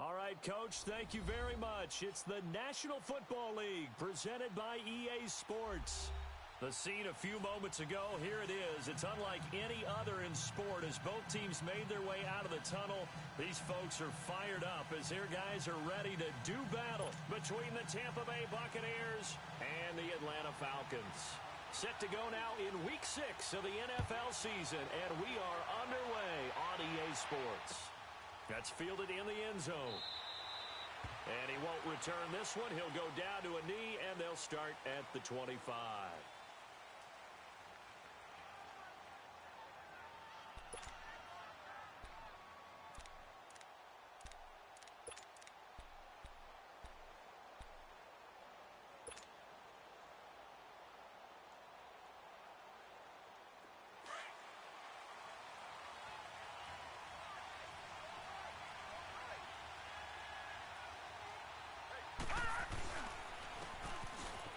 All right, Coach, thank you very much. It's the National Football League presented by EA Sports. The scene a few moments ago, here it is. It's unlike any other in sport as both teams made their way out of the tunnel. These folks are fired up as their guys are ready to do battle between the Tampa Bay Buccaneers and the Atlanta Falcons. Set to go now in Week 6 of the NFL season, and we are underway on EA Sports. That's fielded in the end zone. And he won't return this one. He'll go down to a knee, and they'll start at the 25.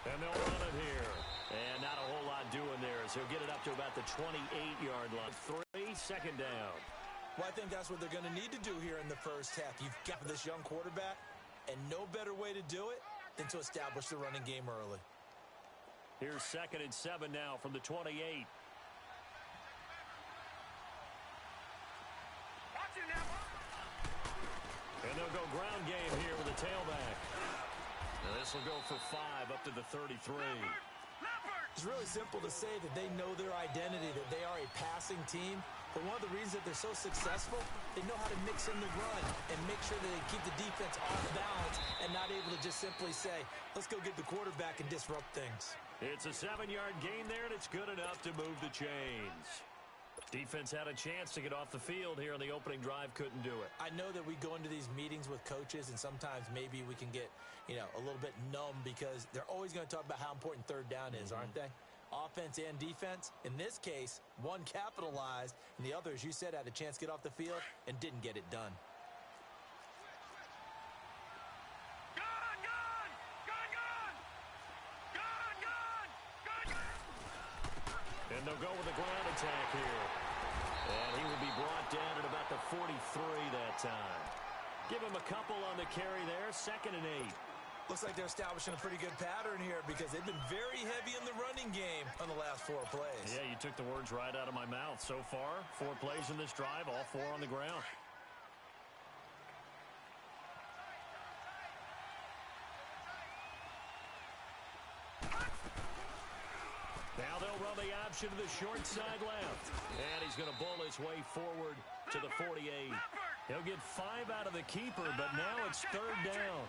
And they'll run it here. And not a whole lot doing there as he'll get it up to about the 28-yard line. 2nd down. Well, I think that's what they're going to need to do here in the first half. You've got this young quarterback, and no better way to do it than to establish the running game early. Here's 2nd and 7 now from the 28. And they'll go ground game here with a tailback. Now this will go for 5 up to the 33. It's really simple to say that they know their identity, that they are a passing team. But one of the reasons that they're so successful, they know how to mix in the run and make sure that they keep the defense off balance and not able to just simply say, let's go get the quarterback and disrupt things. It's a 7-yard gain there, and it's good enough to move the chains. Defense had a chance to get off the field here on the opening drive, couldn't do it. I know that we go into these meetings with coaches, and sometimes maybe we can get, a little bit numb because they're always going to talk about how important 3rd down is, aren't they? Offense and defense. In this case, one capitalized, and the other, as you said, had a chance to get off the field and didn't get it done. And they'll go with a ground attack here. And he will be brought down at about the 43 that time. Give him a couple on the carry there. 2nd and 8. Looks like they're establishing a pretty good pattern here because they've been very heavy in the running game on the last 4 plays. Yeah, you took the words right out of my mouth. So far, 4 plays in this drive, all 4 on the ground. Now they'll run the option to the short side left. And he's going to bull his way forward to the 48. He'll get 5 out of the keeper, but now it's 3rd down.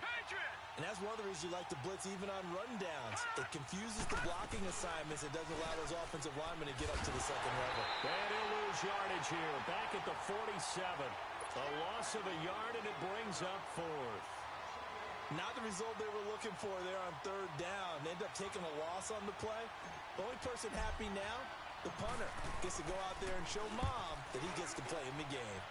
And that's one of the reasons you like to blitz even on rundowns. It confuses the blocking assignments. It doesn't allow those offensive linemen to get up to the 2nd level. And he'll lose yardage here. Back at the 47. A loss of a yard, and it brings up 4th. Not the result they were looking for there on 3rd down. They end up taking a loss on the play. The only person happy now, the punter, gets to go out there and show mom that he gets to play in the game.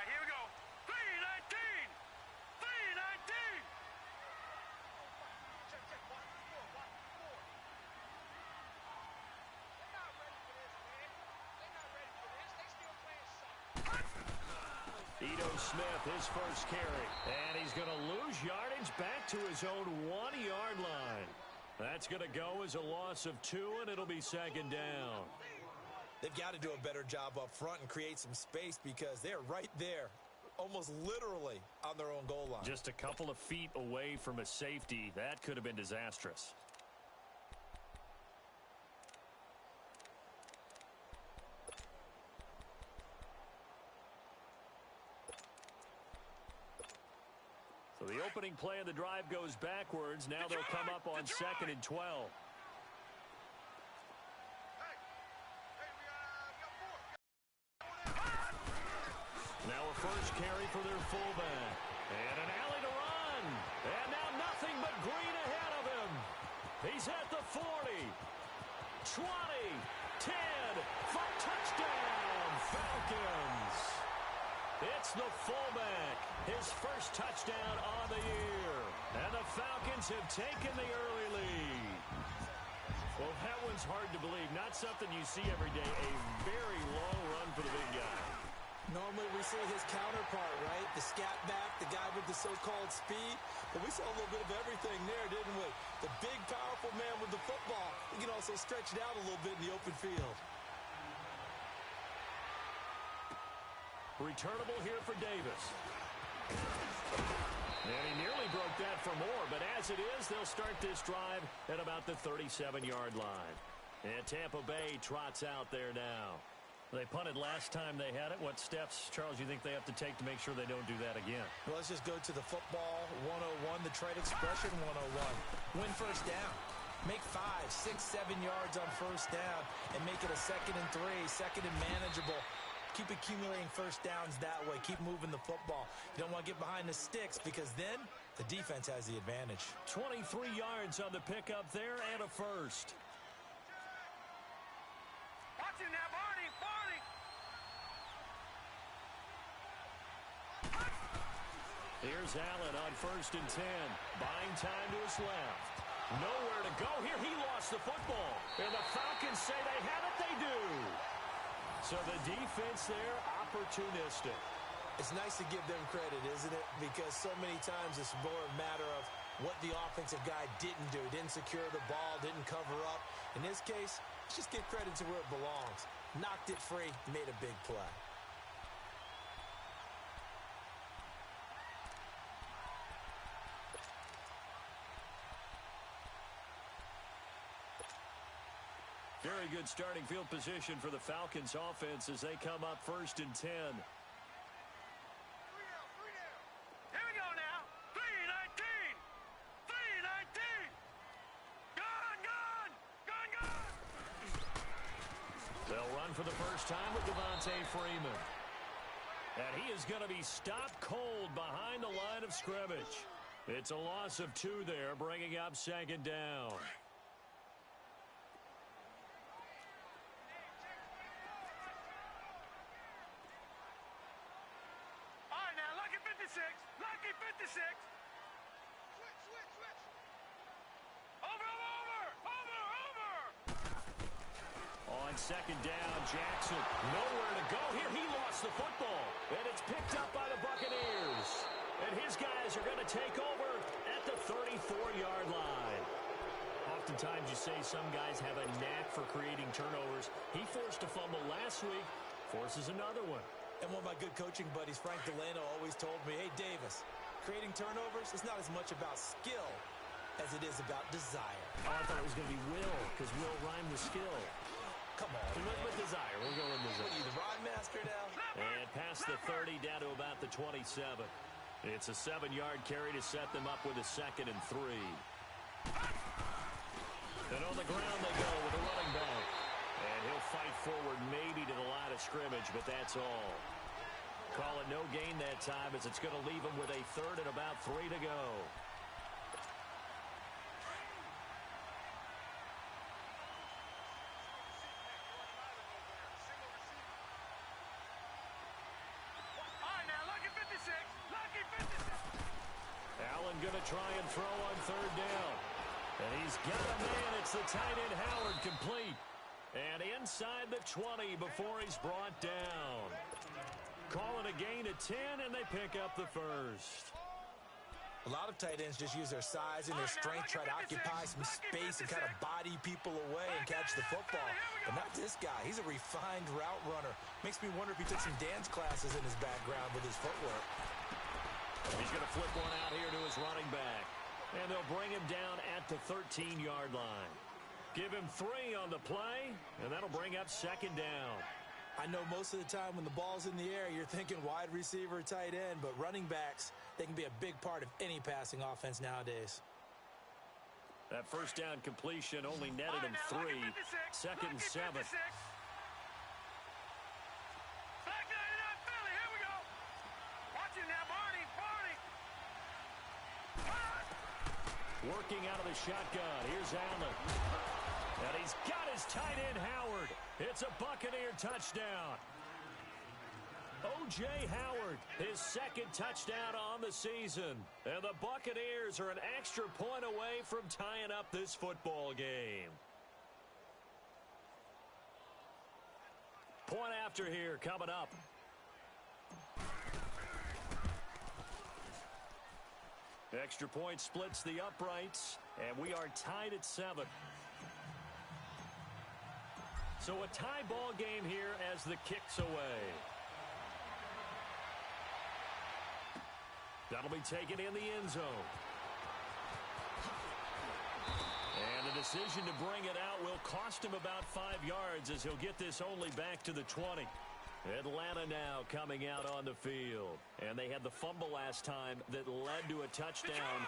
Here we go. 319! 319! Check, 1, 4, 1, 4. They're not ready for this, man. They're not ready for this. They still playing soccer. Ito Smith, his first carry. And he's going to lose yardage back to his own 1-yard line. That's going to go as a loss of 2, and it'll be 2nd down. They've got to do a better job up front and create some space because they're right there, almost literally on their own goal line. Just a couple of feet away from a safety. That could have been disastrous. So the opening play of the drive goes backwards. Now they'll come up on 2nd and 12. first carry for their fullback. And an alley to run. And now nothing but green ahead of him. He's at the 40, 20, 10, for touchdown, Falcons. It's the fullback, his first touchdown on the year. And the Falcons have taken the early lead. Well, that one's hard to believe. Not something you see every day. A very long run for the big guy. Normally we see his counterpart, right? The scat back, the guy with the so-called speed. But we saw a little bit of everything there, didn't we? The big, powerful man with the football. He can also stretch it out a little bit in the open field. Returnable here for Davis. And he nearly broke that for more, but as it is, they'll start this drive at about the 37-yard line. And Tampa Bay trots out there now. They punted last time they had it. What steps, Charles, you think they have to take to make sure they don't do that again? Well, let's just go to the football 101, the trade expression 101. Win first down. Make 5, 6, 7 yards on first down and make it a 2nd and 3, second and manageable. Keep accumulating first downs that way. Keep moving the football. You don't want to get behind the sticks because then the defense has the advantage. 23 yards on the pickup there and a first. Watch him now, Barney, Barney. Here's Allen on 1st and 10. Buying time to his left. Nowhere to go here. He lost the football. And the Falcons say they have it. They do. So the defense there, opportunistic. It's nice to give them credit, isn't it? Because so many times it's more a matter of what the offensive guy didn't do. Didn't secure the ball, didn't cover up. In this case, let's just give credit to where it belongs. Knocked it free, made a big play. Very good starting field position for the Falcons offense as they come up 1st and 10. Here we go now. 3-19. 3-19. Gone, gone. Gone, gone. They'll run for the first time with Devontae Freeman. And he is going to be stopped cold behind the line of scrimmage. It's a loss of 2 there, bringing up 2nd down. Lucky 56. Switch. Over. On 2nd down, Jackson. Nowhere to go here. He lost the football. And it's picked up by the Buccaneers. And his guys are going to take over at the 34-yard line. Oftentimes you say some guys have a knack for creating turnovers. He forced a fumble last week, forces another one. And one of my good coaching buddies, Frank Delano, always told me, hey, Davis, creating turnovers is not as much about skill as it is about desire. Oh, I thought it was going to be will, because will rhymed with skill. Come on, we went with desire. We'll go with desire. What are you, the rhyme master now? And past the 30 down to about the 27. It's a 7-yard carry to set them up with a 2nd and 3. And on the ground they go with a running back. And he'll fight forward maybe to the line of scrimmage, but that's all. Call it no gain that time as it's going to leave him with a 3rd and about 3 to go. All right, now, lucky 56. Lucky 56. Allen going to try and throw on 3rd down. And he's got a man. It's the tight end Howard, complete. And inside the 20 before he's brought down. Call it a gain of 10, and they pick up the first. A lot of tight ends just use their size and their strength, try to occupy some space and kind of body people away and catch the football. But not this guy. He's a refined route runner. Makes me wonder if he took some dance classes in his background with his footwork. He's going to flip one out here to his running back. And they'll bring him down at the 13-yard line. Give him 3 on the play, and that'll bring up 2nd down. I know most of the time when the ball's in the air, you're thinking wide receiver, tight end, but running backs, they can be a big part of any passing offense nowadays. That first down completion only netted him 3. 2nd and 7. Back 99 Philly, here we go. Working out of the shotgun. Here's Allen. And he's got his tight end, Howard. It's a Buccaneer touchdown. O.J. Howard, his second touchdown on the season. And the Buccaneers are an extra point away from tying up this football game. Point after here coming up. Extra point splits the uprights, and we are tied at 7. So a tie ball game here as the kick's away. That'll be taken in the end zone. And the decision to bring it out will cost him about 5 yards as he'll get this only back to the 20. Atlanta now coming out on the field. And they had the fumble last time that led to a touchdown.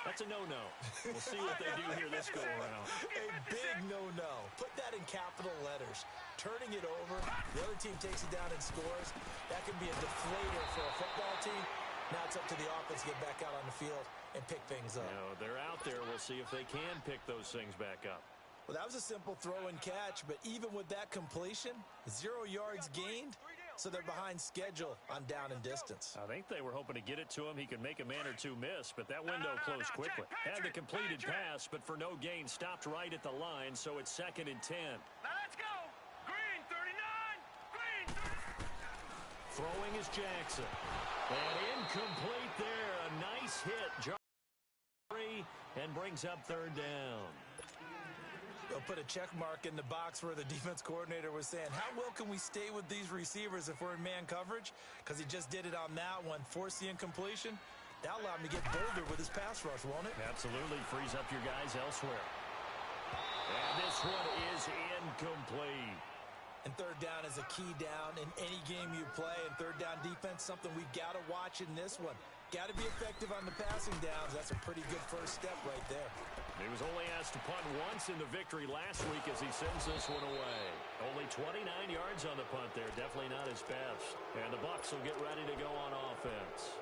That's a no-no. We'll see what they do here this go-around. A big no-no. Put that in capital letters. Turning it over, the other team takes it down and scores. That can be a deflator for a football team. Now it's up to the offense to get back out on the field and pick things up. You know, they're out there. We'll see if they can pick those things back up. Well, that was a simple throw and catch, but even with that completion, 0 yards gained, so they're behind schedule on down and distance. I think they were hoping to get it to him. He could make a man or two miss, but that window closed quickly. Had the completed pass, but for no gain, stopped right at the line, so it's 2nd and 10. Now let's go. Green 39. Green 39. Throwing is Jackson. And incomplete there. A nice hit. Jarry, and brings up 3rd down. They'll put a check mark in the box where the defense coordinator was saying, how well can we stay with these receivers if we're in man coverage? Because he just did it on that one. Force the incompletion. That'll allow him to get bolder with his pass rush, won't it? Absolutely. Frees up your guys elsewhere. And this one is incomplete. And 3rd down is a key down in any game you play. And 3rd down defense, something we've got to watch in this one. Got to be effective on the passing downs. That's a pretty good first step right there. He was only asked to punt once in the victory last week as he sends this one away. Only 29 yards on the punt there. Definitely not his best. And the Bucs will get ready to go on offense.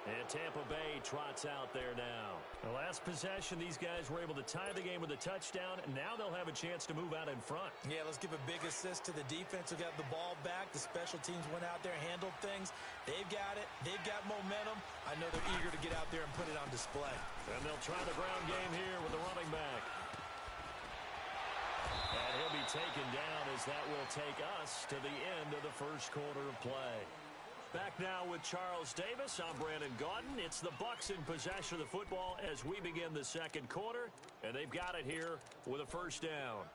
And Tampa Bay trots out there now. The last possession, these guys were able to tie the game with a touchdown, and now they'll have a chance to move out in front. Yeah, let's give a big assist to the defense who got the ball back. The special teams went out there, handled things. They've got it. They've got momentum. I know they're eager to get out there and put it on display. And they'll try the ground game here with the running back. And he'll be taken down as that will take us to the end of the first quarter of play. Back now with Charles Davis. I'm Brandon Gaudin. It's the Bucs in possession of the football as we begin the second quarter. And they've got it here with a first down.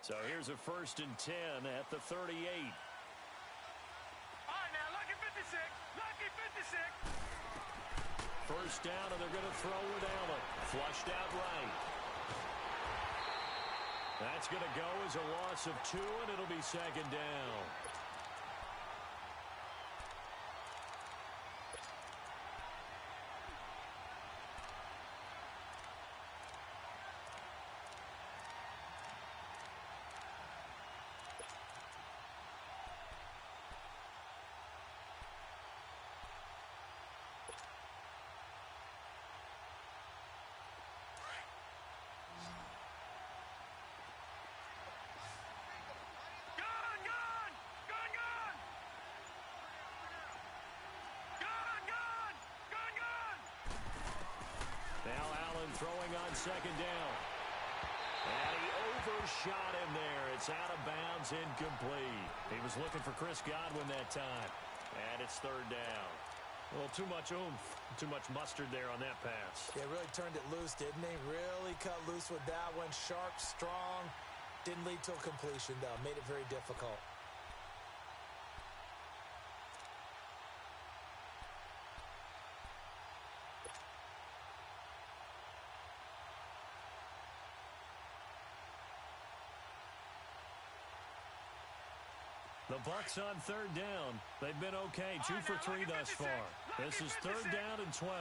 So here's a 1st and 10 at the 38. All right, now, lucky 56. Lucky 56. First down, and they're going to throw with Allen. Flushed out right. That's going to go as a loss of 2, and it'll be 2nd down. Throwing on 2nd down. And he overshot him there. It's out of bounds, incomplete. He was looking for Chris Godwin that time. And it's 3rd down. Well, too much oomph, too much mustard there on that pass. Yeah, really turned it loose, didn't he? Really cut loose with that one. Sharp, strong. Didn't lead to a completion, though. Made it very difficult. The Bucs on 3rd down. They've been okay. 2 for 3 thus far. This is 3rd down and 12.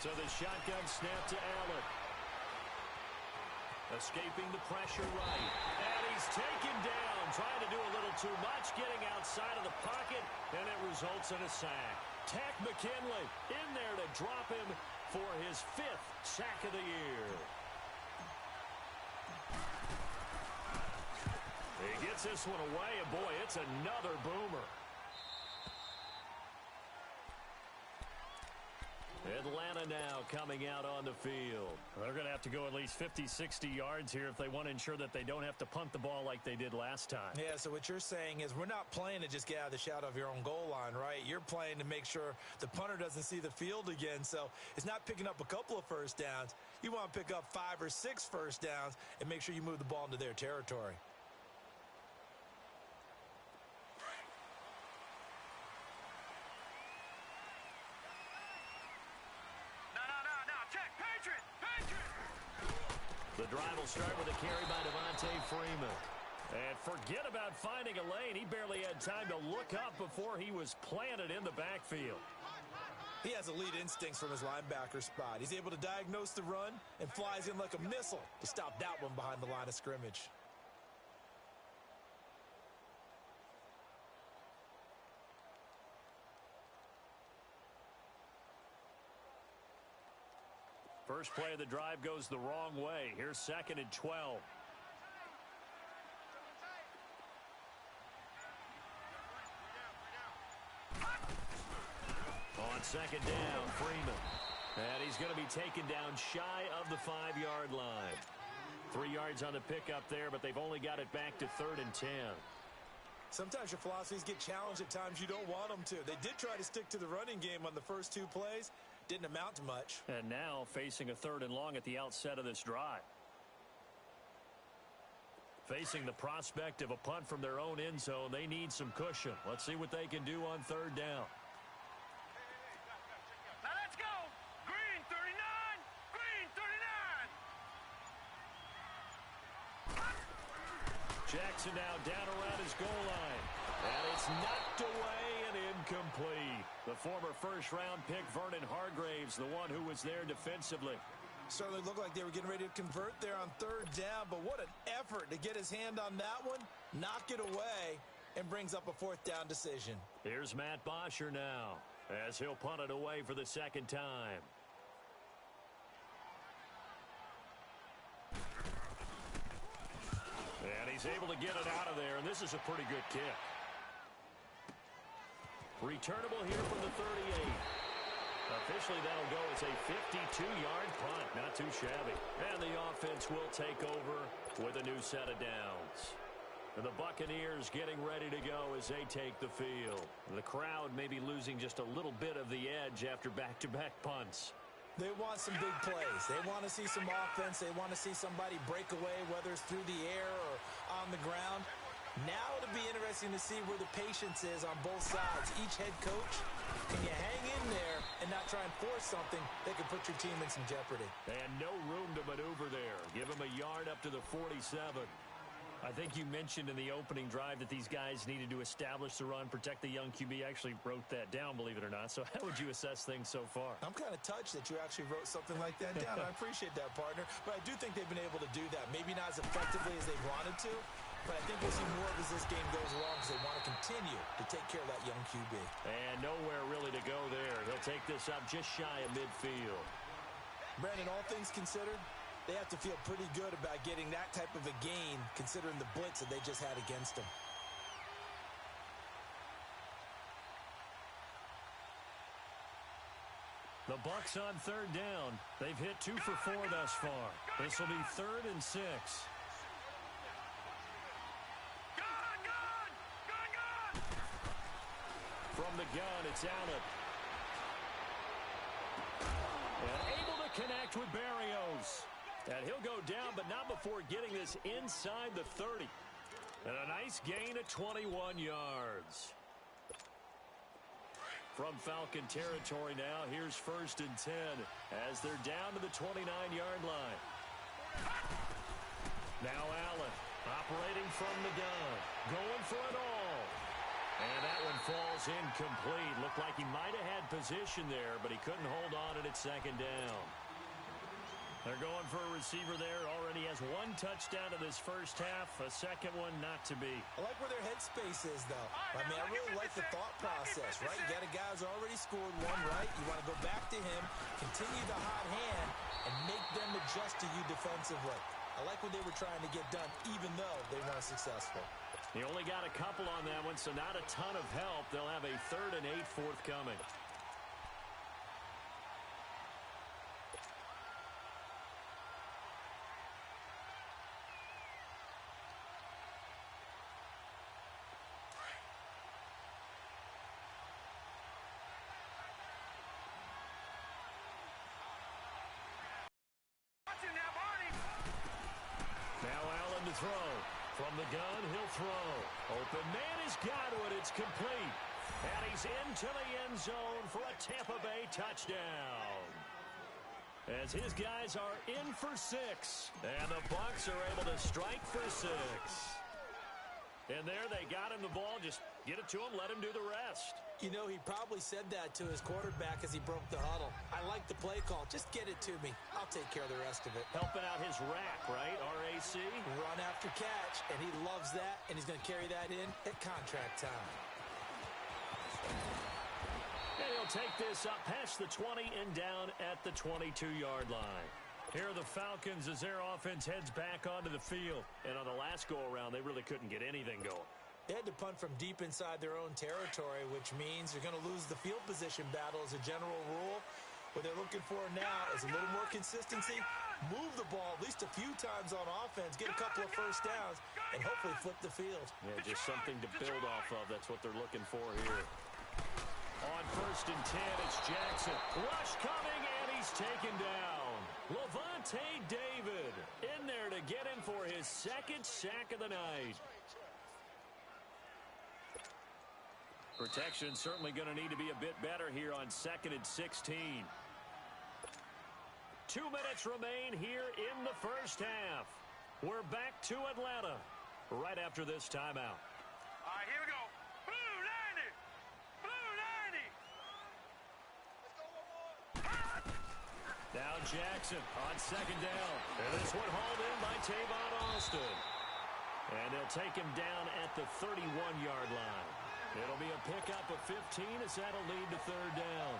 So the shotgun snap to Allen. Escaping the pressure right. And he's taken down, trying to do a little too much, getting outside of the pocket, and it results in a sack. Tack McKinley in there to drop him for his 5th sack of the year. He gets this one away, and boy, it's another boomer. Atlanta now coming out on the field. They're going to have to go at least 50, 60 yards here if they want to ensure that they don't have to punt the ball like they did last time. Yeah, so what you're saying is we're not playing to just get out of the shadow of your own goal line, right? You're playing to make sure the punter doesn't see the field again. So it's not picking up a couple of first downs. You want to pick up 5 or 6 first downs and make sure you move the ball into their territory. The drive will start with a carry by Devontae Freeman. And forget about finding a lane. He barely had time to look up before he was planted in the backfield. He has elite instincts from his linebacker spot. He's able to diagnose the run and flies in like a missile to stop that one behind the line of scrimmage. First play of the drive goes the wrong way. Here's 2nd and 12. On 2nd down, Freeman. And he's going to be taken down shy of the 5-yard line. 3 yards on the pickup there, but they've only got it back to 3rd and 10. Sometimes your philosophies get challenged at times you don't want them to. They did try to stick to the running game on the first 2 plays. Didn't amount to much. And now facing a 3rd and long at the outset of this drive. Facing the prospect of a punt from their own end zone, they need some cushion. Let's see what they can do on 3rd down. Now let's go. Green 39. Green 39. Jackson now down around his goal line. And it's knocked away and incomplete. The former first-round pick, Vernon Hargraves, the one who was there defensively. Certainly looked like they were getting ready to convert there on 3rd down, but what an effort to get his hand on that one, knock it away, and brings up a 4th down decision. Here's Matt Bosher now, as he'll punt it away for the 2nd time. And he's able to get it out of there, and this is a pretty good kick. Returnable here from the 38. Officially, that'll go as a 52-yard punt. Not too shabby. And the offense will take over with a new set of downs. And the Buccaneers getting ready to go as they take the field. The crowd may be losing just a little bit of the edge after back-to-back punts. They want some big plays. They want to see some offense. They want to see somebody break away, whether it's through the air or on the ground. Now it'll be interesting to see where the patience is on both sides. Each head coach, can you hang in there and not try and force something that could put your team in some jeopardy? And no room to maneuver there. Give him a yard up to the 47. I think you mentioned in the opening drive that these guys needed to establish the run, protect the young QB. Actually wrote that down, believe it or not. So how would you assess things so far? I'm kind of touched that you actually wrote something like that down. I appreciate that, partner. But I do think they've been able to do that. Maybe not as effectively as they wanted to, but I think we'll see more of as this game goes along because they want to continue to take care of that young QB. And nowhere really to go there. He'll take this up just shy of midfield. Brandon, all things considered, they have to feel pretty good about getting that type of a gain considering the blitz that they just had against them. The Bucs on 3rd down. They've hit 2 for 4 thus far. This will be 3rd and 6. From the gun, it's Allen. And able to connect with Barrios. And he'll go down, but not before getting this inside the 30. And a nice gain of 21 yards. From Falcon territory now, here's 1st and 10 as they're down to the 29-yard line. Now Allen operating from the gun, going for it all. And that one falls incomplete. Looked like he might have had position there, but he couldn't hold on at 2nd down. They're going for a receiver there. Already has one touchdown in this first half. A second one not to be. I like where their headspace is, though. I mean, I really like the thought process, right? You got a guy who's already scored one, right? You want to go back to him, continue the hot hand, and make them adjust to you defensively. I like what they were trying to get done, even though they weren't successful. He only got a couple on that one, so not a ton of help. They'll have a 3rd and 8 forthcoming. Throw. From the gun, he'll throw. Open man has got it. It's complete. And he's into the end zone for a Tampa Bay touchdown. As his guys are in for 6. And the Bucs are able to strike for 6. And there they got him the ball. Just get it to him, let him do the rest. You know, he probably said that to his quarterback as he broke the huddle. I like the play call. Just get it to me. I'll take care of the rest of it. Helping out his rack, right? RAC. Run after catch, and he loves that, and he's going to carry that in at contract time. And he'll take this up past the 20 and down at the 22-yard line. Here are the Falcons as their offense heads back onto the field. And on the last go-around, they really couldn't get anything going. They had to punt from deep inside their own territory, which means they're going to lose the field position battle as a general rule. What they're looking for now is a little more consistency, move the ball at least a few times on offense, get a couple of first downs, and hopefully flip the field. Yeah, just something to build off of. That's what they're looking for here. On 1st and 10, it's Jackson. Rush coming, and he's taken down. Levante David in there to get him for his 2nd sack of the night. Protection certainly going to need to be a bit better here on 2nd and 16. 2 minutes remain here in the first half. We're back to Atlanta right after this timeout. All right, here we go. Blue 90. Blue 90. Now Jackson on 2nd down. And this one hauled in by Tavon Austin. And they'll take him down at the 31-yard line. It'll be a pickup of 15 as that'll lead to 3rd down.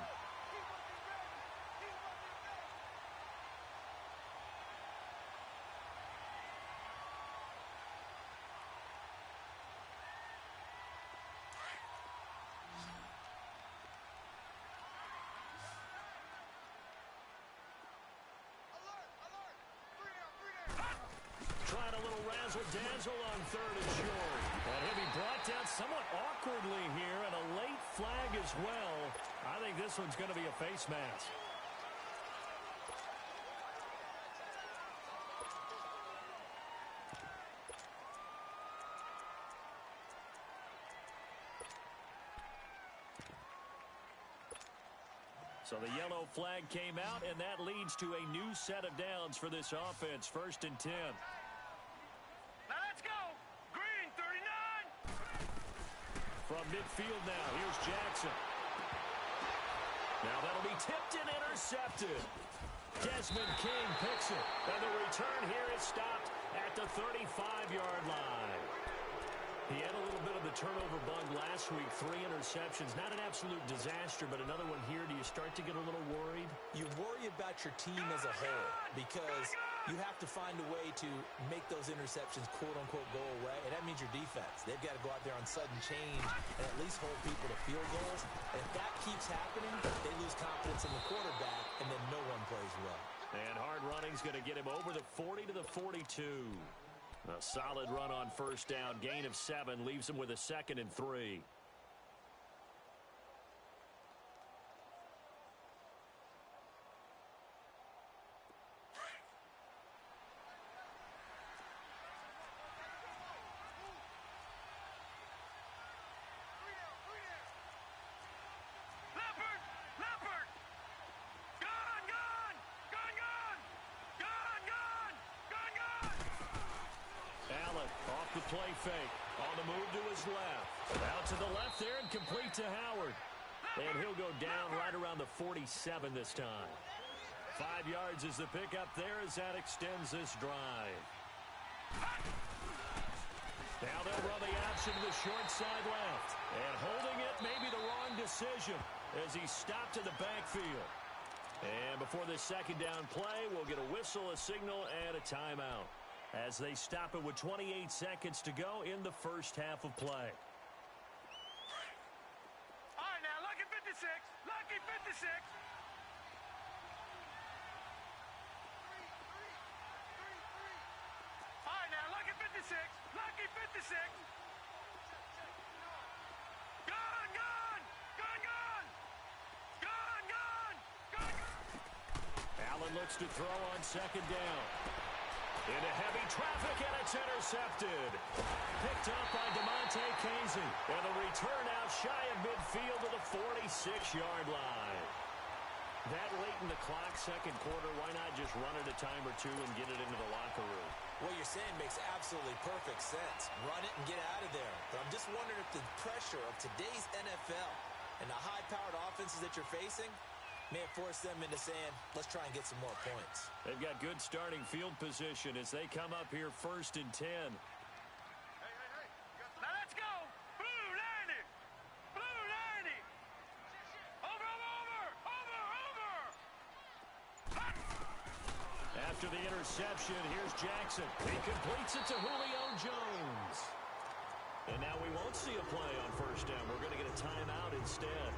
Trying a little razzle-dazzle on 3rd and short. And he'll be brought down somewhat awkwardly here, and a late flag as well. I think this one's going to be a face mask. So the yellow flag came out, and that leads to a new set of downs for this offense. 1st and 10. Now let's go. Green 39. From midfield now, here's Jackson. Now that'll be tipped and intercepted. Desmond King picks it. And the return here is stopped at the 35-yard line. He had a little bit of the turnover bug last week. 3 interceptions. Not an absolute disaster, but another one here. Do you start to get a little worried? You worry about your team as a whole because you have to find a way to make those interceptions, quote-unquote, go away. And that means your defense. They've got to go out there on sudden change and at least hold people to field goals. And if that keeps happening, they lose confidence in the quarterback, and then no one plays well. And hard running's going to get him over the 40 to the 42. A solid run on 1st down. Gain of 7 leaves him with a 2nd and 3. Play fake. On the move to his left. Out to the left there and complete to Howard. And he'll go down right around the 47 this time. 5 yards is the pickup there as that extends this drive. Now they'll run the option to the short side left. And holding it may be the wrong decision as he stopped in the backfield. And before this second down play, we'll get a whistle, a signal, and a timeout as they stop it with 28 seconds to go in the first half of play. All right, now, lucky 56. Lucky 56. All right, now, lucky 56. Lucky 56. Gone, gone. Gone, gone. Gone, gone. Gone, gone. Allen looks to throw on second down. Into heavy traffic, and it's intercepted. Picked up by DeMonte Casey. And the return out shy of midfield to the 46-yard line. That late in the clock, second quarter, why not just run it a time or two and get it into the locker room? What you're saying makes absolutely perfect sense. Run it and get out of there. But I'm just wondering if the pressure of today's NFL and the high-powered offenses that you're facing may have forced them into saying, let's try and get some more points. They've got good starting field position as they come up here 1st and 10. Hey. Now let's go. Blue 90. Blue 90. Over. After the interception, here's Jackson. He completes it to Julio Jones. And now we won't see a play on first down. We're going to get a timeout instead,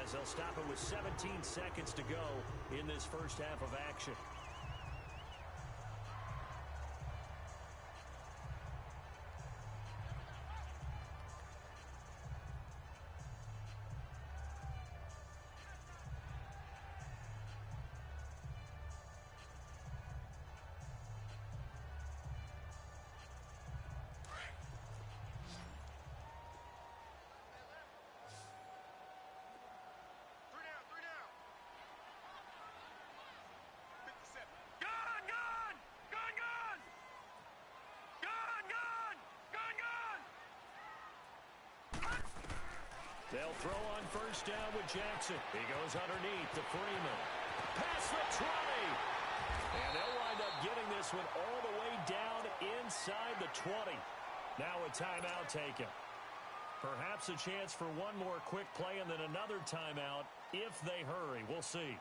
as they'll stop it with 17 seconds to go in this first half of action. They'll throw on first down with Jackson. He goes underneath to Freeman. Past the 20. And they'll wind up getting this one all the way down inside the 20. Now a timeout taken. Perhaps a chance for one more quick play and then another timeout if they hurry. We'll see.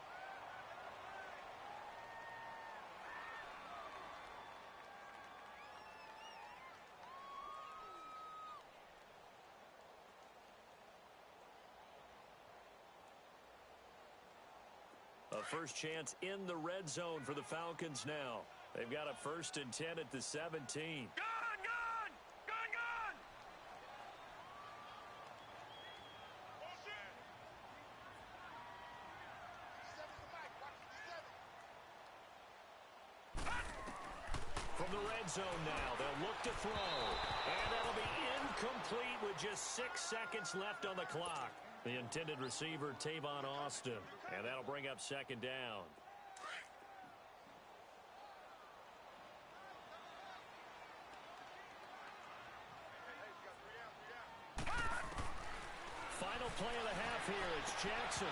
A first chance in the red zone for the Falcons now. They've got a 1st and 10 at the 17. Gone! From the red zone now, they'll look to throw. And that'll be incomplete with just 6 seconds left on the clock. The intended receiver, Tavon Austin. And that'll bring up second down. Final play of the half here. It's Jackson.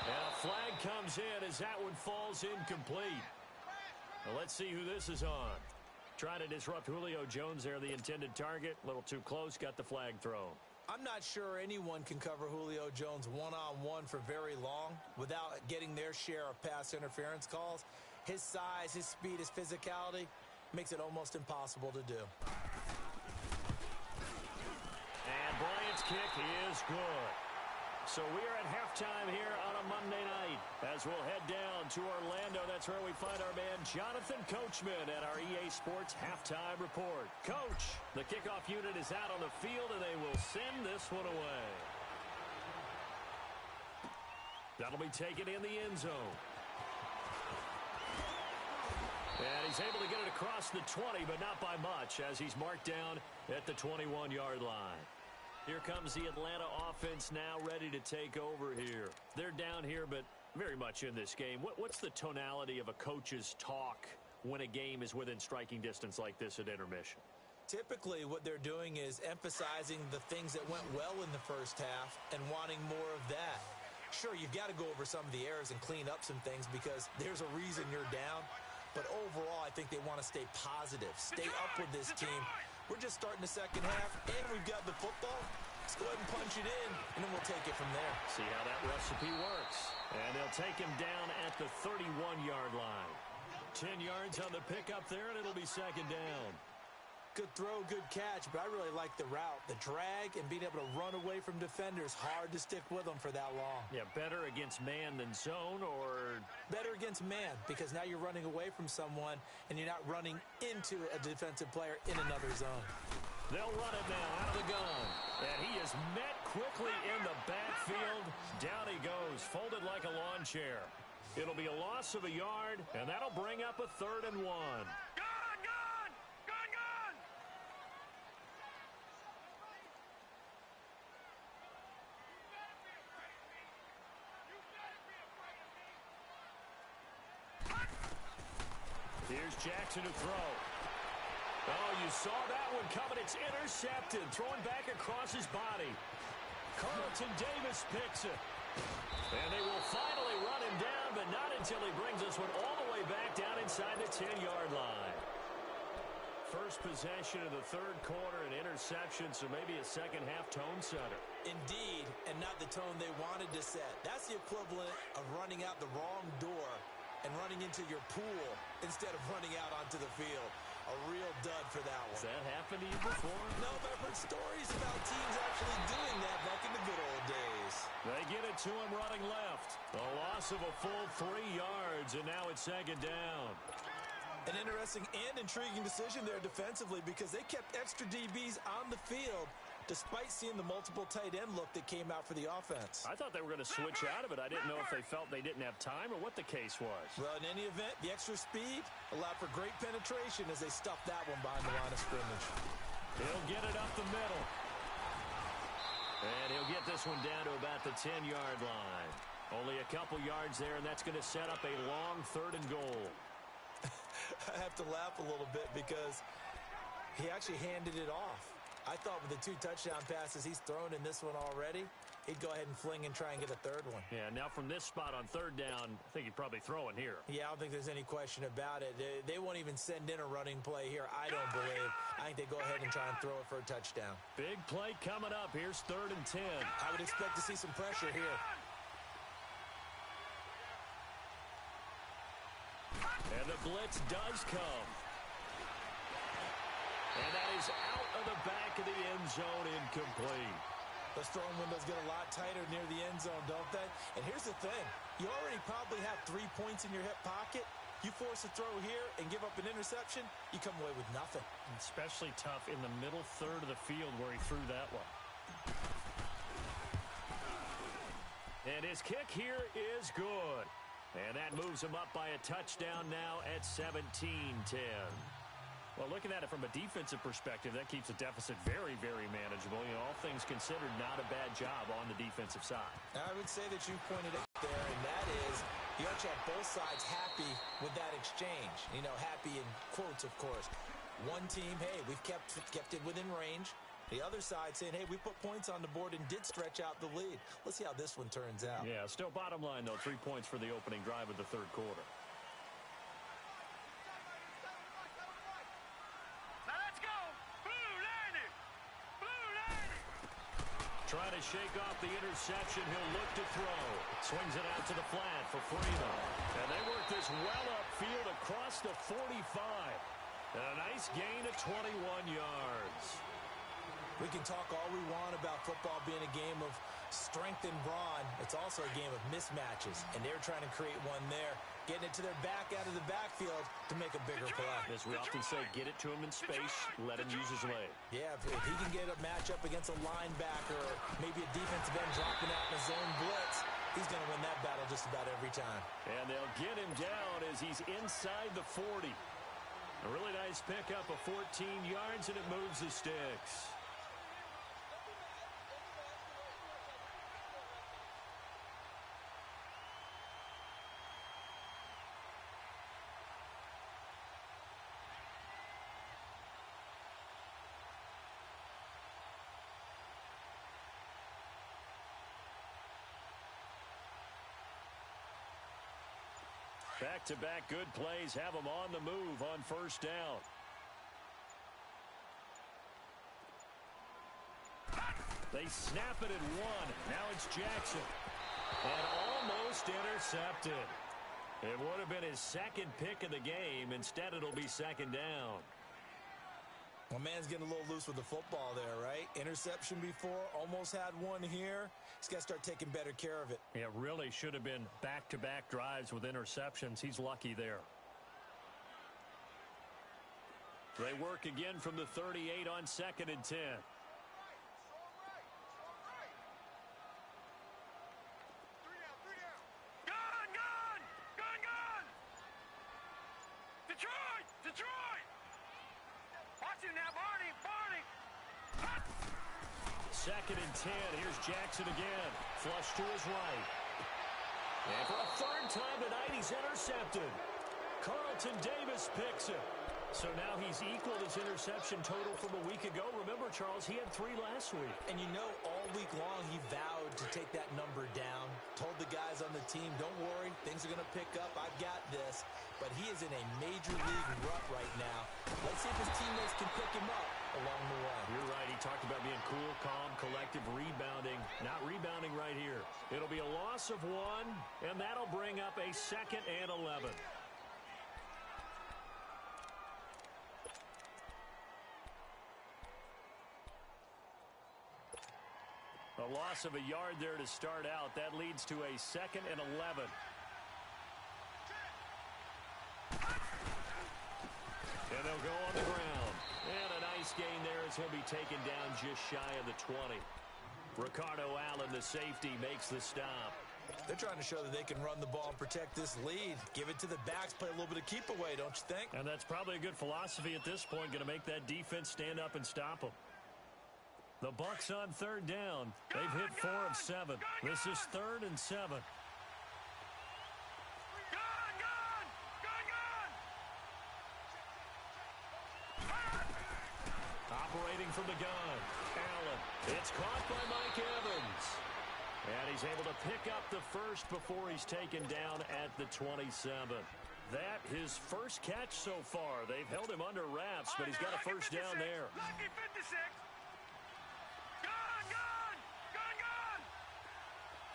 And a flag comes in as that one falls incomplete. Well, let's see who this is on. Trying to disrupt Julio Jones there, the intended target. A little too close, got the flag thrown. I'm not sure anyone can cover Julio Jones one-on-one for very long without getting their share of pass interference calls. His size, his speed, his physicality makes it almost impossible to do. And Bryant's kick is good. So we are at halftime here on a Monday night as we'll head down to Orlando. That's where we find our man Jonathan Coachman at our EA Sports Halftime Report. Coach, the kickoff unit is out on the field, and they will send this one away. That'll be taken in the end zone. And he's able to get it across the 20, but not by much, as he's marked down at the 21-yard line. Here comes the Atlanta offense now ready to take over here. They're down here, but very much in this game. What's the tonality of a coach's talk when a game is within striking distance like this at intermission? Typically, what they're doing is emphasizing the things that went well in the first half and wanting more of that. Sure, you've got to go over some of the errors and clean up some things because there's a reason you're down. But overall, I think they want to stay positive, stay up with this team. We're just starting the second half, and we've got the football. Let's go ahead and punch it in, and then we'll take it from there. See how that recipe works. And they'll take him down at the 31-yard line. 10 yards on the pickup there, and it'll be second down. Good throw, good catch, but I really like the route. The drag and being able to run away from defenders, hard to stick with them for that long. Yeah, better against man than zone, or? Better against man, because now you're running away from someone, and you're not running into a defensive player in another zone. They'll run it now out of the gun. And he is met quickly in the backfield. Down he goes, folded like a lawn chair. It'll be a loss of a yard, and that'll bring up a 3rd and 1. Here's Jackson to throw. Oh, you saw that one coming. It's intercepted. Throwing back across his body. Carlton Davis picks it. And they will finally run him down, but not until he brings this one all the way back down inside the 10-yard line. First possession of the third quarter, an interception, so maybe a second-half tone setter. Indeed, and not the tone they wanted to set. That's the equivalent of running out the wrong door and running into your pool instead of running out onto the field. A real dud for that one. Has that happened to you before? No, but I've heard stories about teams actually doing that back in the good old days. They get it to him running left. A loss of a full 3 yards, and now it's second down. An interesting and intriguing decision there defensively because they kept extra DBs on the field despite seeing the multiple tight end look that came out for the offense. I thought they were going to switch out of it. I didn't know if they felt they didn't have time or what the case was. Well, in any event, the extra speed allowed for great penetration as they stuffed that one behind the line of scrimmage. He'll get it up the middle. And he'll get this one down to about the 10-yard line. Only a couple yards there, and that's going to set up a long 3rd and goal. I have to laugh a little bit because he actually handed it off. I thought with the 2 touchdown passes he's thrown in this one already, he'd go ahead and fling and try and get a 3rd one. Yeah, now from this spot on 3rd down, I think he'd probably throw it here. Yeah, I don't think there's any question about it. They won't even send in a running play here, I don't believe. I think they go ahead and try and throw it for a touchdown. Big play coming up. Here's 3rd and 10. I would expect to see some pressure here. And the blitz does come. And that is out of the back of the end zone, incomplete. Those throwing windows get a lot tighter near the end zone, don't they? And here's the thing. You already probably have 3 points in your hip pocket. You force a throw here and give up an interception, you come away with nothing. Especially tough in the middle third of the field where he threw that one. And his kick here is good. And that moves him up by a touchdown now at 17-10. Well, looking at it from a defensive perspective, that keeps the deficit very, very manageable. You know, all things considered, not a bad job on the defensive side. I would say that you pointed it there, and that is you actually have both sides happy with that exchange. You know, happy in quotes, of course. One team, hey, we've kept it within range. The other side saying, hey, we put points on the board and did stretch out the lead. Let's see how this one turns out. Yeah, still bottom line, though, 3 points for the opening drive of the third quarter. Trying to shake off the interception. He'll look to throw. Swings it out to the flat for Freeman. And they work this well upfield across the 45. And a nice gain of 21 yards. We can talk all we want about football being a game of strength and brawn. It's also a game of mismatches. And they're trying to create one there. Getting it to their back out of the backfield to make a bigger play. As we often say, get it to him in space, let him use his leg. Yeah, if he can get a matchup against a linebacker or maybe a defensive end dropping out in a zone blitz, he's going to win that battle just about every time. And they'll get him down as he's inside the 40. A really nice pickup of 14 yards, and it moves the sticks. Back-to-back good plays have them on the move on first down. They snap it at one. Now it's Jackson. And almost intercepted. It would have been his second pick of the game. Instead, it'll be second down. Well, man's getting a little loose with the football there, right? Interception before, almost had one here. He's got to start taking better care of it. It really should have been back-to-back drives with interceptions. He's lucky there. They work again from the 38 on 2nd and 10. Detroit! Watch him now, Barney! 2nd and 10. Here's Jackson again. Flush to his right. And for a third time tonight, he's intercepted. Carlton Davis picks it. So now he's equaled his interception total from a week ago. Remember, Charles, he had 3 last week. And you know, all week long he vowed to take that number down. Told the guys on the team, don't worry, things are going to pick up. I've got this. But he is in a major league rut right now. Let's see if his teammates can pick him up along the way. You're right. He talked about being cool, calm, collective, rebounding. Not rebounding right here. It'll be a loss of 1, and that'll bring up a 2nd and 11. A loss of a yard there to start out. That leads to a 2nd and 11. And they'll go on the ground. And a nice gain there as he'll be taken down just shy of the 20. Ricardo Allen, the safety, makes the stop. They're trying to show that they can run the ball and protect this lead. Give it to the backs, play a little bit of keep away, don't you think? And that's probably a good philosophy at this point, going to make that defense stand up and stop them. The Bucs on 3rd down. They've hit 4 of 7. This is 3rd and 7. Operating from the gun. Allen. It's caught by Mike Evans. And he's able to pick up the first before he's taken down at the 27. That his first catch so far. They've held him under wraps, but he's got a first down there. Lucky 56.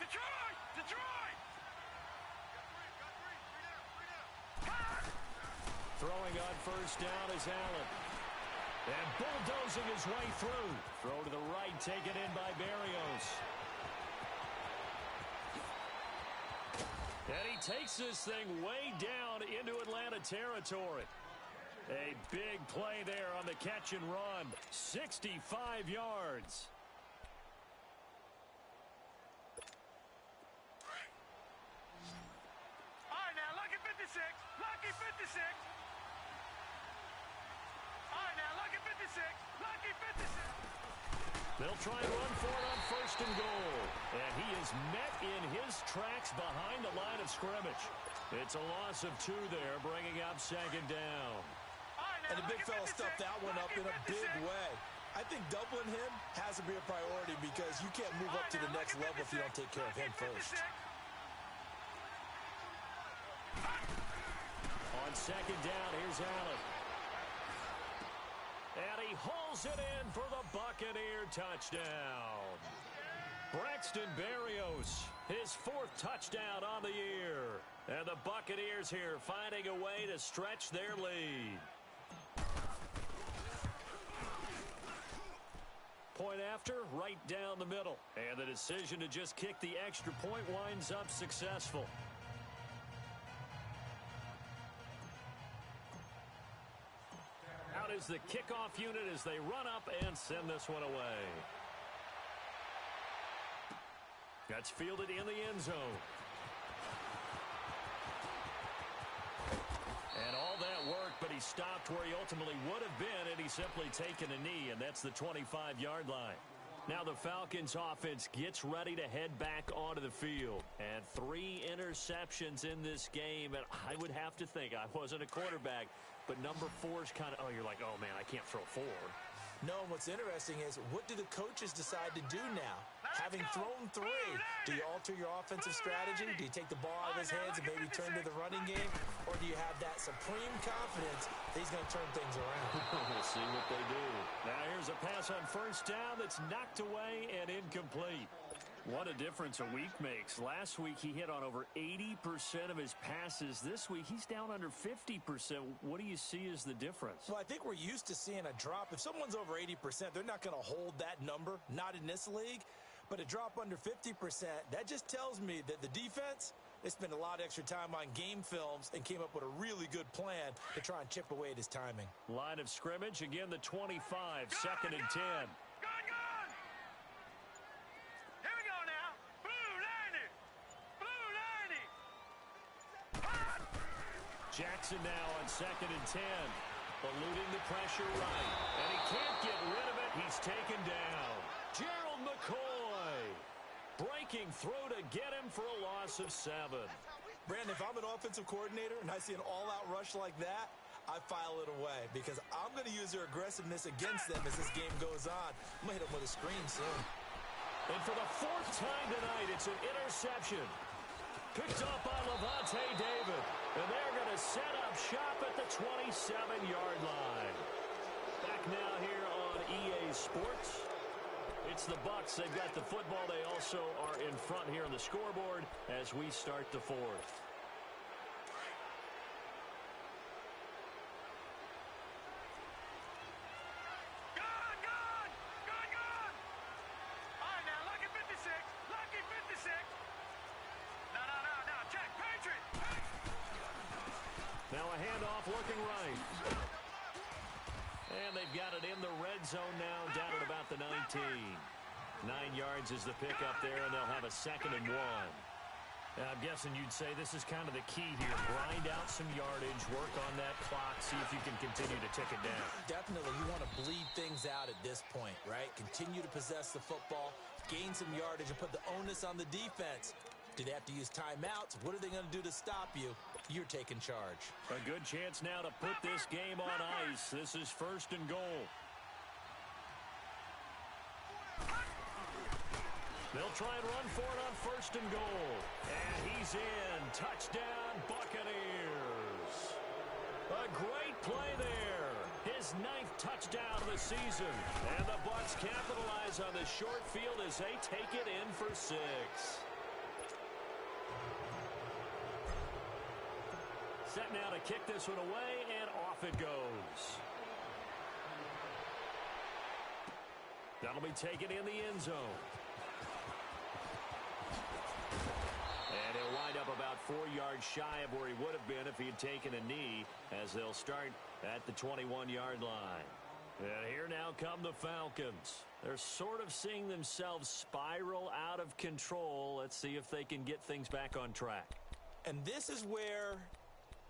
Detroit! Throwing on first down is Allen. And bulldozing his way through. Throw to the right, taken in by Berrios. And he takes this thing way down into Atlanta territory. A big play there on the catch and run. 65 yards. Lucky 56. All right, now, lucky 56. Lucky 56. They'll try and run for it on 1st and goal. And he is met in his tracks behind the line of scrimmage. It's a loss of 2 there, bringing up 2nd down. And the big fella stuffed that one up in a big way. I think doubling him has to be a priority because you can't move up to the next level if you don't take care of him first. On 2nd down, here's Allen. And he hauls it in for the Buccaneer touchdown. Braxton Berrios, his 4th touchdown on the year. And the Buccaneers here finding a way to stretch their lead. Point after, right down the middle. And the decision to just kick the extra point winds up successful. Out is the kickoff unit as they run up and send this one away. That's fielded in the end zone. And all that work, but he stopped where he ultimately would have been, and he's simply taken a knee, and that's the 25-yard line. Now the Falcons offense gets ready to head back onto the field. And 3 interceptions in this game, and I would have to think, I wasn't a quarterback, but number 4 is kind of, oh, you're like, oh, man, I can't throw 4. No, what's interesting is, what do the coaches decide to do now? Having thrown 3, do you alter your offensive strategy? Do you take the ball out of his hands and maybe turn to the running game? Or do you have that supreme confidence that he's going to turn things around? We'll see what they do. Now here's a pass on first down that's knocked away and incomplete. What a difference a week makes. Last week he hit on over 80% of his passes. This week he's down under 50%. What do you see as the difference? Well, I think we're used to seeing a drop. If someone's over 80%, they're not going to hold that number, not in this league. But a drop under 50%, that just tells me that the defense, they spent a lot of extra time on game films and came up with a really good plan to try and chip away at his timing. Line of scrimmage, again the 25, second and 10. Gone! Here we go now. Blue 90. Blue 90. Hot. Jackson now on second and 10. Eluding the pressure right. And he can't get rid of it. He's taken down. Gerald McCoy breaking through to get him for a loss of 7. Brandon, if I'm an offensive coordinator and I see an all-out rush like that, I file it away because I'm going to use their aggressiveness against them as this game goes on. I'm going to hit them with a screen soon. And for the 4th time tonight, it's an interception. Picked up by Levante David. And they're going to set up shop at the 27-yard line. Back now here on EA Sports. It's the Bucs. They've got the football. They also are in front here on the scoreboard as we start the 4th. Gone! All right, now, lucky 56. Lucky 56. No. Check, Patriot. Now a handoff looking right. And they've got it in the red zone now, down at about the 19. 9 yards is the pickup there, and they'll have a 2nd and 1. I'm guessing you'd say this is kind of the key here. Grind out some yardage, work on that clock, see if you can continue to tick it down. Definitely, you want to bleed things out at this point, right? Continue to possess the football, gain some yardage, and put the onus on the defense. Do they have to use timeouts? What are they going to do to stop you? You're taking charge. A good chance now to put this game on ice. This is 1st and goal. They'll try and run for it on 1st and goal. And he's in. Touchdown, Buccaneers. A great play there. His 9th touchdown of the season. And the Bucs capitalize on the short field as they take it in for 6. Set now to kick this one away, and off it goes. That'll be taken in the end zone. And he'll wind up about 4 yards shy of where he would have been if he had taken a knee, as they'll start at the 21-yard line. And here now come the Falcons. They're sort of seeing themselves spiral out of control. Let's see if they can get things back on track. And this is where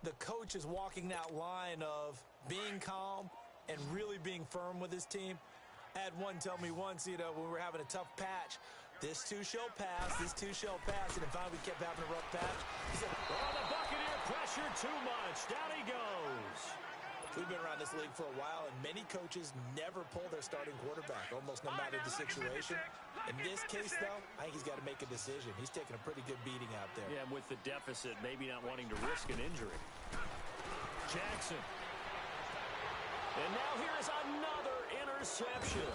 the coach is walking that line of being calm and really being firm with his team. I had one tell me once, when we were having a tough patch, this too shall pass, and then finally we kept having a rough patch. He said, oh, the Buccaneer pressure too much. Down he goes. We've been around this league for a while, and many coaches never pull their starting quarterback, almost no matter the situation. In this case, though, I think he's got to make a decision. He's taking a pretty good beating out there. Yeah, and with the deficit, maybe not wanting to risk an injury. Jackson. And now here is another interception.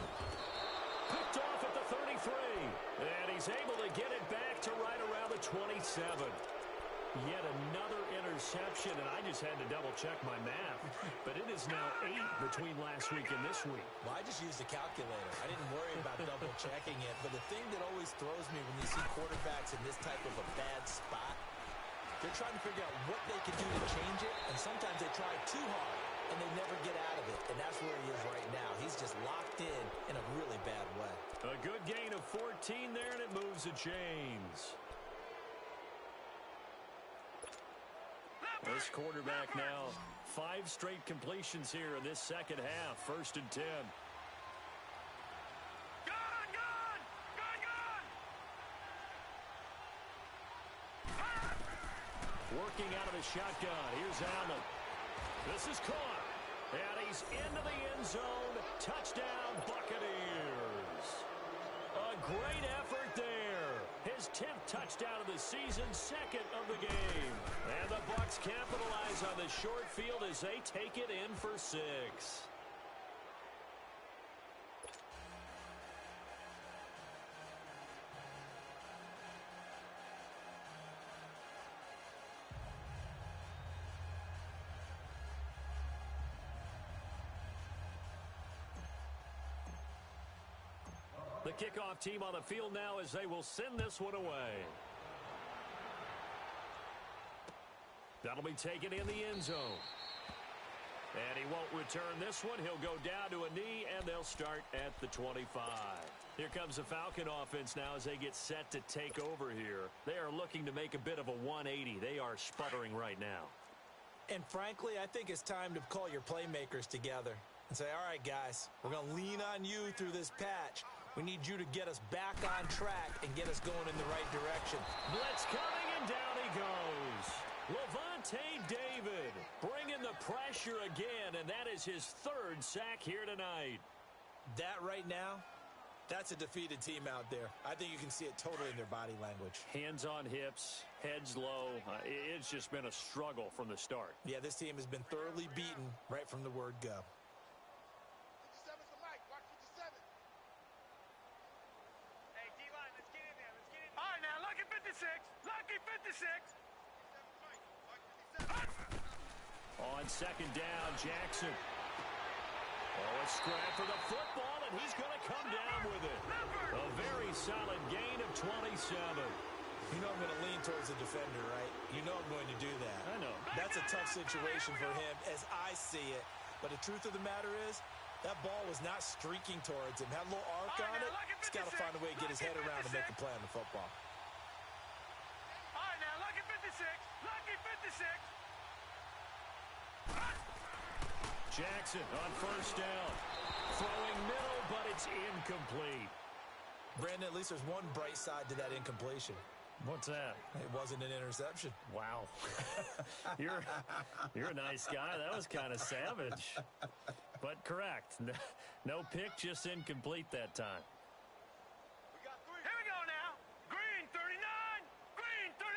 Picked off at the 33. And he's able to get it back to right around the 27. Yet another interception, and I just had to double-check my math. But it is now 8 between last week and this week. Well, I just used a calculator. I didn't worry about double-checking it. But the thing that always throws me when you see quarterbacks in this type of a bad spot, they're trying to figure out what they can do to change it, and sometimes they try too hard, and they never get out of it. And that's where he is right now. He's just locked in a really bad way. A good gain of 14 there, and it moves the chains. This quarterback now, 5 straight completions here in this second half. 1st and 10. Working out of the shotgun. Here's Allen. This is caught. And he's into the end zone. Touchdown, Buccaneers. A great effort there. His 10th touchdown of the season, second of the game. And the Bucs capitalize on the short field as they take it in for 6. The kickoff team on the field now as they will send this one away. That'll be taken in the end zone. And he won't return this one. He'll go down to a knee, and they'll start at the 25. Here comes the Falcon offense now as they get set to take over here. They are looking to make a bit of a 180. They are sputtering right now. And frankly, I think it's time to call your playmakers together and say, all right, guys, we're going to lean on you through this patch. We need you to get us back on track and get us going in the right direction. Blitz coming, and down he goes. Levante David bringing the pressure again, and that is his 3rd sack here tonight. That right now, that's a defeated team out there. I think you can see it totally in their body language. Hands on hips, heads low. It's just been a struggle from the start. Yeah, this team has been thoroughly beaten right from the word go. Lucky 56. On second down, Jackson. Oh, a scrap for the football, and he's going to come down with it. A very solid gain of 27. You know I'm going to lean towards the defender, right? You know I'm going to do that. I know. That's a tough situation for him as I see it. But the truth of the matter is, that ball was not streaking towards him. Had a little arc on it. He's got to find a way to get his head around and make a play on the football. Lucky 56. Jackson on first down. Throwing middle, but it's incomplete. Brandon, at least there's one bright side to that incompletion. What's that? It wasn't an interception. Wow. You're a nice guy. That was kind of savage. But correct. No pick, just incomplete that time. Here we go now. Green 39. Green 39.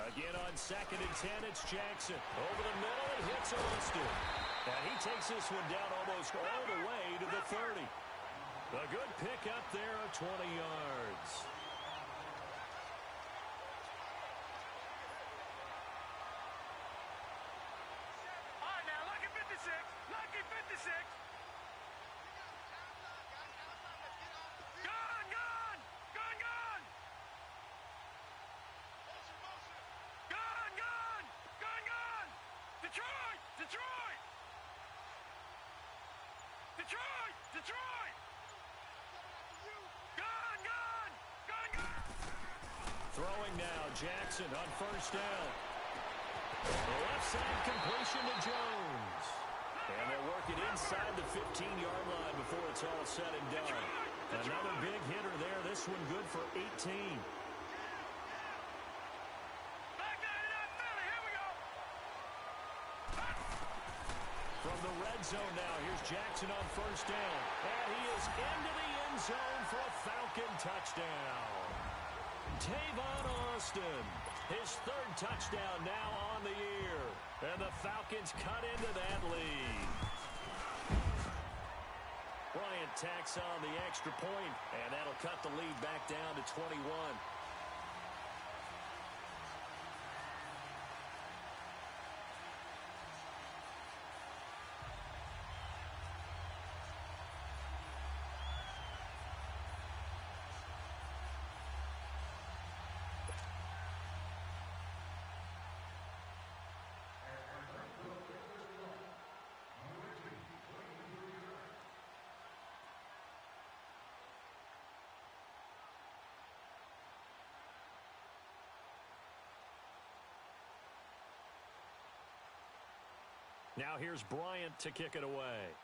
Again on second and 10, it's Jackson. Over the middle, it hits Austin. And he takes this one down almost all the way to the 30. A good pick up there of 20 yards. All right, now, lucky 56. Lucky 56. Gone, gone. Gone, gone. Gone, gone. Gone, gone. Detroit. Detroit. Detroit. Detroit. Gone, gone. Gone, gone. Throwing now, Jackson on first down. The left side completion to Jones. And they'll work it inside the 15-yard line before it's all said and done. Another big hitter there. This one good for 18. Back down to that Philly. Here we go. From the red zone now, here's Jackson on first down. And he is into the end zone for a Falcon touchdown. Tavon Austin, his 3rd touchdown now on the year. And the Falcons cut into that lead. Bryant tacks on the extra point, and that'll cut the lead back down to 21. Now here's Bryant to kick it away.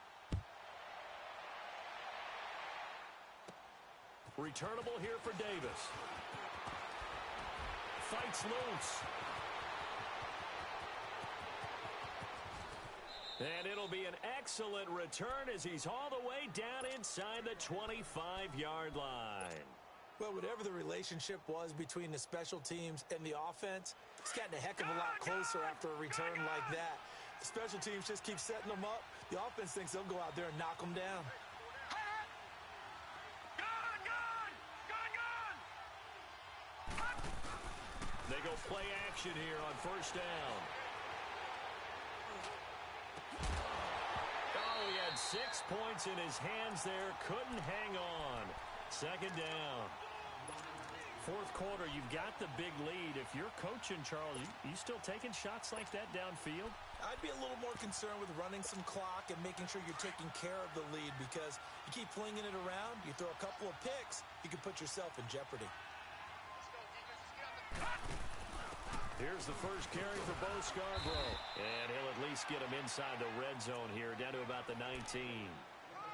Returnable here for Davis. Fights loose. And it'll be an excellent return as he's all the way down inside the 25-yard line. Well, whatever the relationship was between the special teams and the offense, it's gotten a heck of a lot closer after a return like that. The special teams just keep setting them up. The offense thinks they'll go out there and knock them down. They go play action here on first down. Oh, he had 6 points in his hands there. Couldn't hang on. Second down. Fourth quarter, you've got the big lead. If you're coaching, Charles, you still taking shots like that downfield? I'd be a little more concerned with running some clock and making sure you're taking care of the lead, because you keep flinging it around, you throw a couple of picks, you can put yourself in jeopardy. Here's the first carry for Bo Scarborough. And he'll at least get him inside the red zone here, down to about the 19.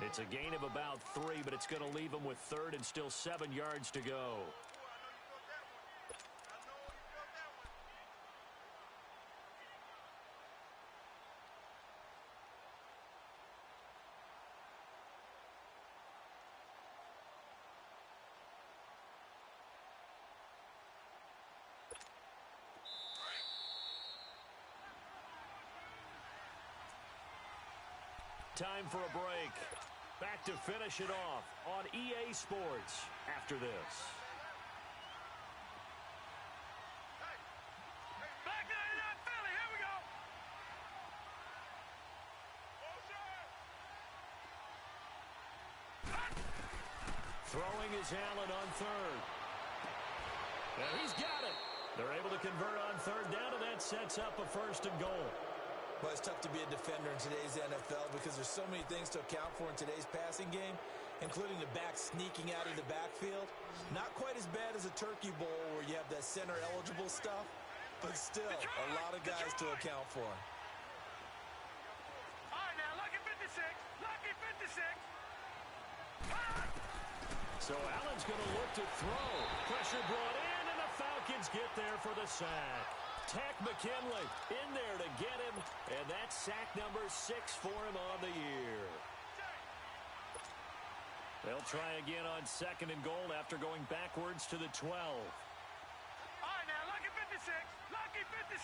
It's a gain of about 3, but it's going to leave him with third and still 7 yards to go. Time for a break. Back to finish it off on EA Sports after this. Back 99 Philly, here we go. Throwing is Allen on third. And he's got it. They're able to convert on third down, and that sets up a first and goal. Well, it's tough to be a defender in today's NFL because there's so many things to account for in today's passing game, including the back sneaking out of the backfield. Not quite as bad as a turkey bowl where you have that center-eligible stuff, but still a lot of guys to account for. All right, now, lucky 56. Lucky 56. So Allen's going to look to throw. Pressure brought in, and the Falcons get there for the sack. Tech McKinley in there to get him, and that's sack number 6 for him on the year. They'll try again on second and goal after going backwards to the 12. All right, now, lucky 56. Lucky 56.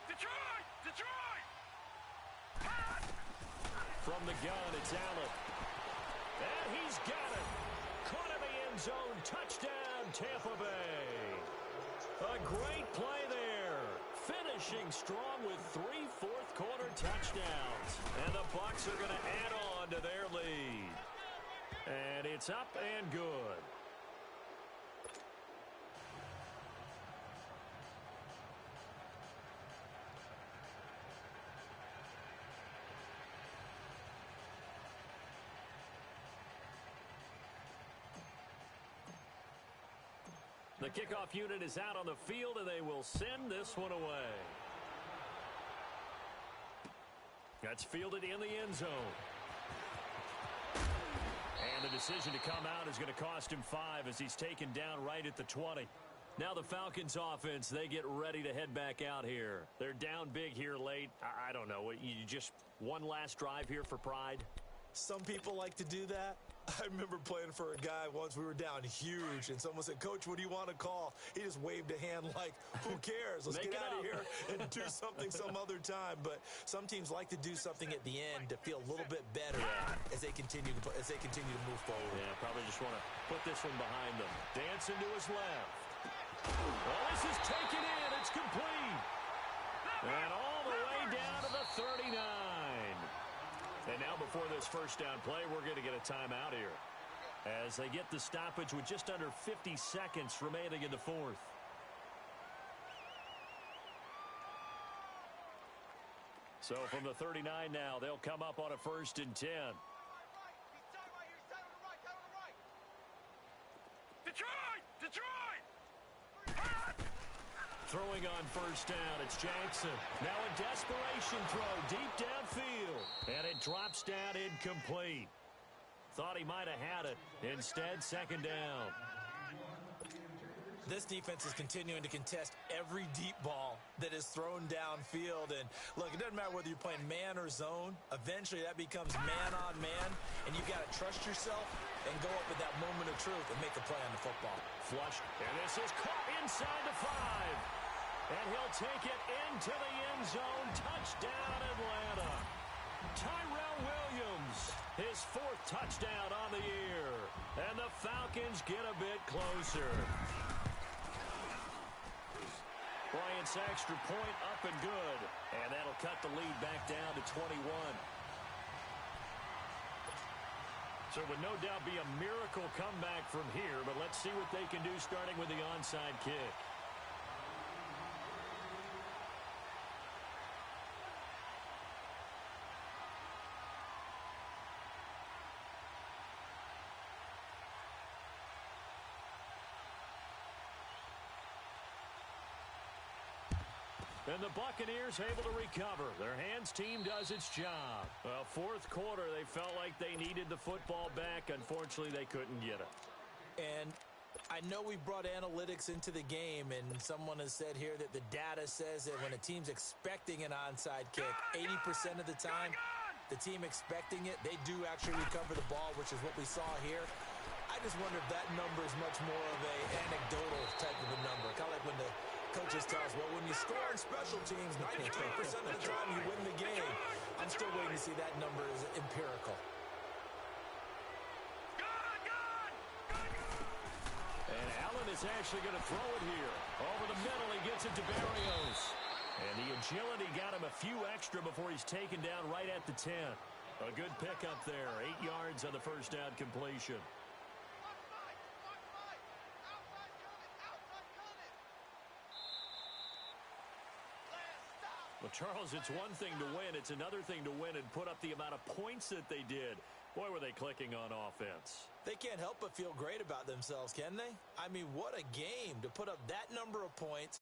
Detroit! Detroit! From the gun, it's Allen. And he's got it. Caught in the end zone. Touchdown, Tampa Bay. A great play there. Finishing strong with 3 fourth-quarter touchdowns. And the Bucs are going to add on to their lead. And it's up and good. The kickoff unit is out on the field, and they will send this one away. That's fielded in the end zone. And the decision to come out is going to cost him 5 as he's taken down right at the 20. Now the Falcons offense, they get ready to head back out here. They're down big here late. I don't know. You just one last drive here for pride? Some people like to do that. I remember playing for a guy once. We were down huge, and someone said, "Coach, what do you want to call?" He just waved a hand like, who cares? Let's get out of here and do something some other time. But some teams like to do something at the end to feel a little bit better as they continue to move forward. Yeah, probably just want to put this one behind them. Dancing to his left. Well, this is taken in. It's complete. And all the way down to the 39. And now before this first down play, we're going to get a timeout here as they get the stoppage with just under 50 seconds remaining in the fourth. So from the 39 now, they'll come up on a 1st and 10. Detroit! Detroit! Throwing on first down, it's Jackson. Now a desperation throw deep downfield. And it drops down incomplete. Thought he might have had it. Instead, second down. This defense is continuing to contest every deep ball that is thrown downfield. And, look, it doesn't matter whether you're playing man or zone. Eventually, that becomes man-on-man, and you've got to trust yourself and go up at that moment of truth and make a play on the football. Flushed, and this is caught inside the 5. And he'll take it into the end zone. Touchdown, Atlanta. Tyrell Williams, his 4th touchdown on the year. And the Falcons get a bit closer. Bryant's extra point up and good. And that'll cut the lead back down to 21. So it would no doubt be a miracle comeback from here, but let's see what they can do starting with the onside kick. And the Buccaneers able to recover. Their hands team does its job. Well, 4th quarter, they felt like they needed the football back. Unfortunately, they couldn't get it. And I know we brought analytics into the game, and someone has said here that the data says that when a team's expecting an onside kick, 80% of the time, the team expecting it, they do actually recover the ball, which is what we saw here. I just wonder if that number is much more of an anecdotal type of a number. Kind of like when the coaches tell us, well, when you score on special teams, 93% of the time you win the game. I'm still waiting to see that number is empirical. And Allen is actually going to throw it here. Over the middle, he gets it to Barrios. And the agility got him a few extra before he's taken down right at the 10. A good pickup there. 8 yards on the first down completion. Well, Charles, it's one thing to win. It's another thing to win and put up the amount of points that they did. Boy, were they clicking on offense. They can't help but feel great about themselves, can they? I mean, what a game to put up that number of points,